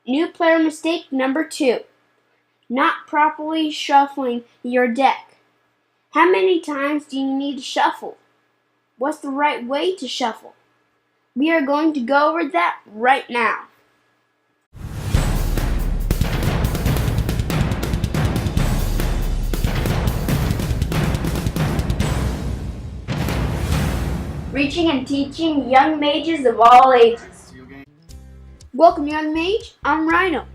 New player mistake number 2. Not properly shuffling your deck. How many times do you need to shuffle? What's the right way to shuffle? We are going to go over that right now. Reaching and teaching young mages of all ages. Welcome, young mage. I'm Rhino.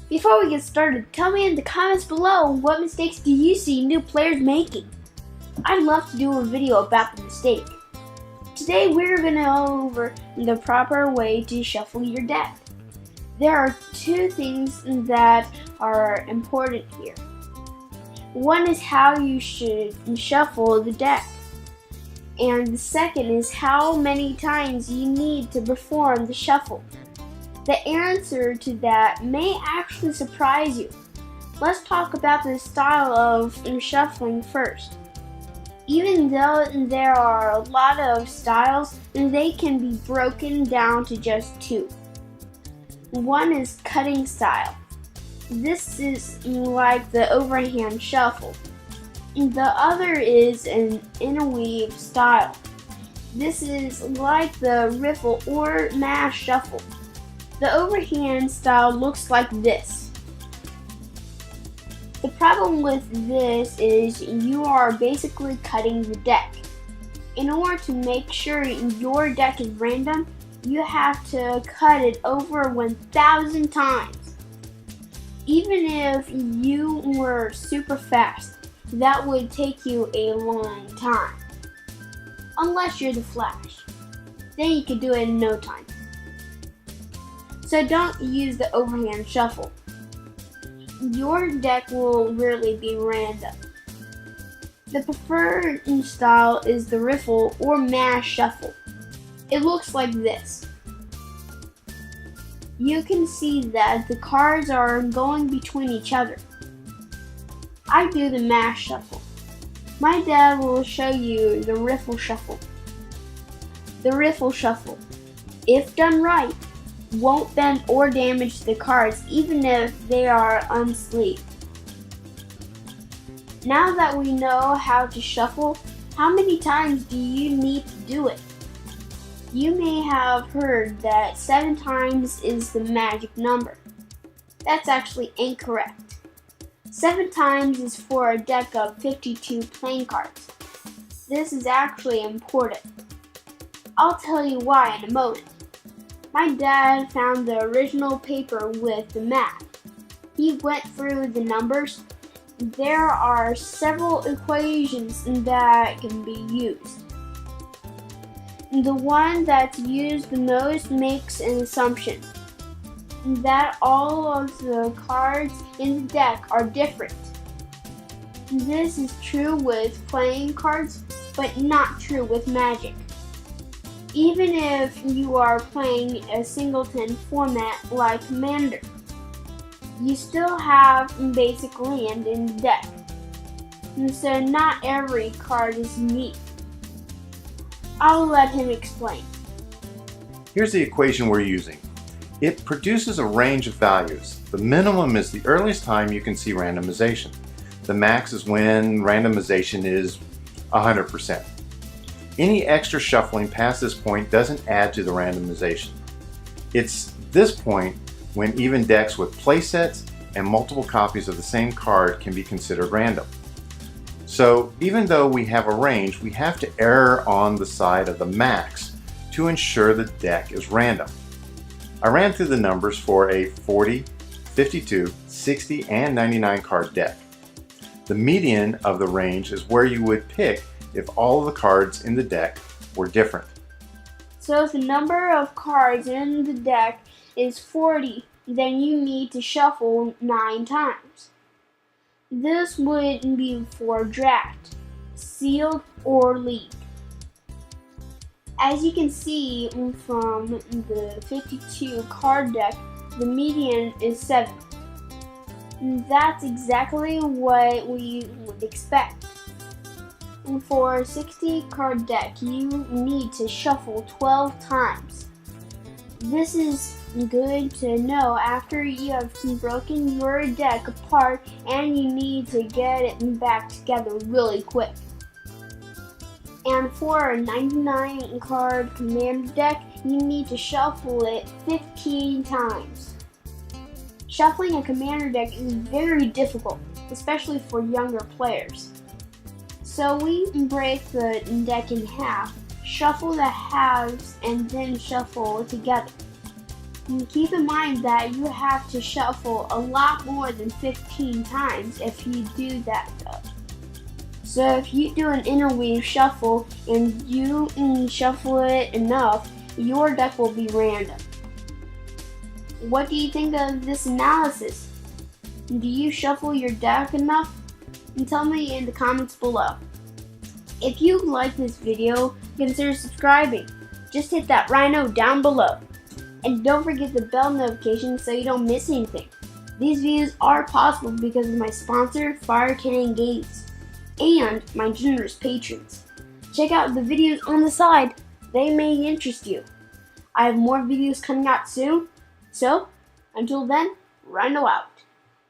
Before we get started, tell me in the comments below what mistakes do you see new players making. I'd love to do a video about the mistake. Today we're going to go over the proper way to shuffle your deck. There are 2 things that are important here. One is how you should shuffle the deck. And the second is how many times you need to perform the shuffle. The answer to that may actually surprise you. Let's talk about the style of shuffling first. Even though there are a lot of styles, they can be broken down to just 2. One is cutting style. This is like the overhand shuffle. The other is an interweave style. This is like the riffle or mash shuffle. The overhand style looks like this. The problem with this is you are basically cutting the deck. In order to make sure your deck is random, you have to cut it over 1,000 times. Even if you were super fast, that would take you a long time. Unless you're the Flash. Then you can do it in no time. So don't use the overhand shuffle. Your deck will really be random. The preferred style is the riffle or mash shuffle. It looks like this. You can see that the cards are going between each other. I do the mash shuffle. My dad will show you the riffle shuffle. The riffle shuffle, if done right, won't bend or damage the cards even if they are unsleeved. Now that we know how to shuffle, how many times do you need to do it? You may have heard that 7 times is the magic number. That's actually incorrect. 7 times is for a deck of 52 playing cards. This is actually important. I'll tell you why in a moment. My dad found the original paper with the math. He went through the numbers. There are several equations that can be used. The one that's used the most makes an assumption that all of the cards in the deck are different. This is true with playing cards, but not true with Magic. Even if you are playing a singleton format like Commander, you still have basic land in the deck. So not every card is unique. I'll let him explain. Here's the equation we're using. It produces a range of values. The minimum is the earliest time you can see randomization. The max is when randomization is 100%. Any extra shuffling past this point doesn't add to the randomization. It's this point when even decks with playsets and multiple copies of the same card can be considered random. So even though we have a range, we have to err on the side of the max to ensure the deck is random. I ran through the numbers for a 40, 52, 60, and 99 card deck. The median of the range is where you would pick if all of the cards in the deck were different. So if the number of cards in the deck is 40, then you need to shuffle 9 times. This would be for draft, sealed, or league. As you can see from the 52 card deck, the median is 7. That's exactly what we would expect. For a 60 card deck, you need to shuffle 12 times. This is good to know after you have broken your deck apart and you need to get it back together really quick. And for a 99 card commander deck, you need to shuffle it 15 times. Shuffling a commander deck is very difficult, especially for younger players. So we break the deck in half, shuffle the halves, and then shuffle it together. And keep in mind that you have to shuffle a lot more than 15 times if you do that though. So if you do an interweave shuffle and you shuffle it enough, your deck will be random. What do you think of this analysis? Do you shuffle your deck enough? And tell me in the comments below. If you like this video, consider subscribing. Just hit that Rhino down below. And don't forget the bell notification so you don't miss anything. These videos are possible because of my sponsor, Fire Cannon Games, and my generous patrons. Check out the videos on the side. They may interest you. I have more videos coming out soon. So, until then, Rhino out.